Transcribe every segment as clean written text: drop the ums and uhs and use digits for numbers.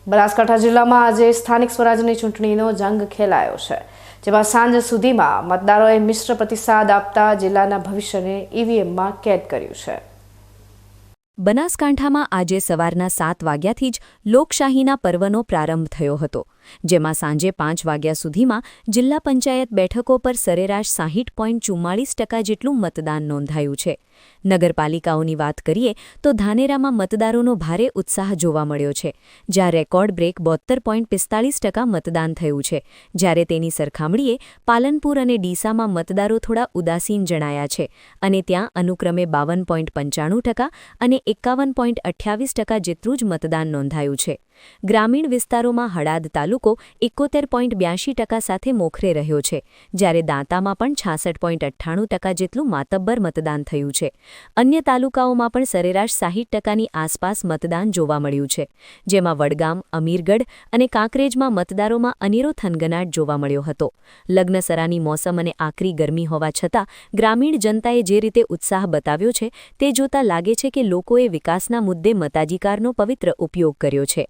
બનાસકાંઠા જિલ્લામાં આજે સ્થાનિક સ્વરાજની ચૂંટણીનો જંગ ખેલાયો છે, જેમાં સાંજ સુધીમાં મતદારોએ મિશ્ર પ્રતિસાદ આપતા જિલ્લાના ભવિષ્યને ઈવીએમમાં કેદ કર્યું છે. બનાસકાંઠામાં આજે સવારના 7 વાગ્યાથી જ લોકશાહીના પર્વનો પ્રારંભ થયો હતો, જેમાં સાંજે 5 વાગ્યા સુધીમાં જિલ્લા પંચાયત બેઠકો પર સરેરાશ 60.44% જેટલું મતદાન નોંધાયું છે. નગરપાલિકાઓની વાત કરીએ તો ધાનેરામાં મતદારોનો ભારે ઉત્સાહ જોવા મળ્યો છે, જ્યાં રેકોર્ડ બ્રેક 72.45% મતદાન થયું છે, જ્યારે તેની સરખામણીએ પાલનપુર અને ડીસામાં મતદારો થોડા ઉદાસીન જણાયા છે અને ત્યાં અનુક્રમે 52.95% અને 51.28% જેટલું જ મતદાન નોંધાયું છે. ગ્રામીણ વિસ્તારોમાં હળાદ તાલુકો 71.82% સાથે મોખરે રહ્યો છે, જ્યારે દાંતામાં પણ 66.98% જેટલું માતબ્બર મતદાન થયું છે. અન્ય તાલુકાઓમાં પણ સરેરાશ 60%ની આસપાસ મતદાન જોવા મળ્યું છે, જેમાં વડગામ, અમીરગઢ અને કાંકરેજમાં મતદારોમાં અનેરો થનગનાટ જોવા મળ્યો હતો. લગ્નસરાની મોસમ અને આકરી ગરમી હોવા છતાં ગ્રામીણ જનતાએ જે રીતે ઉત્સાહ બતાવ્યો છે, તે જોતા લાગે છે કે લોકોએ વિકાસના મુદ્દે મતાધિકારનો પવિત્ર ઉપયોગ કર્યો છે.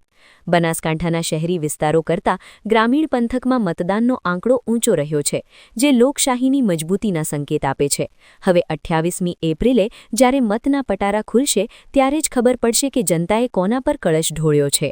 બનાસકાંઠાના શહેરી વિસ્તારો કરતાં ગ્રામીણ પંથકમાં મતદાનનો આંકડો ઊંચો રહ્યો છે, જે લોકશાહીની મજબૂતીના સંકેત આપે છે. હવે 28મી એપ્રિલે જ્યારે મતના પટારા ખુલશે, ત્યારે જ ખબર પડશે કે જનતાએ કોના પર કળશ ઢોળ્યો છે.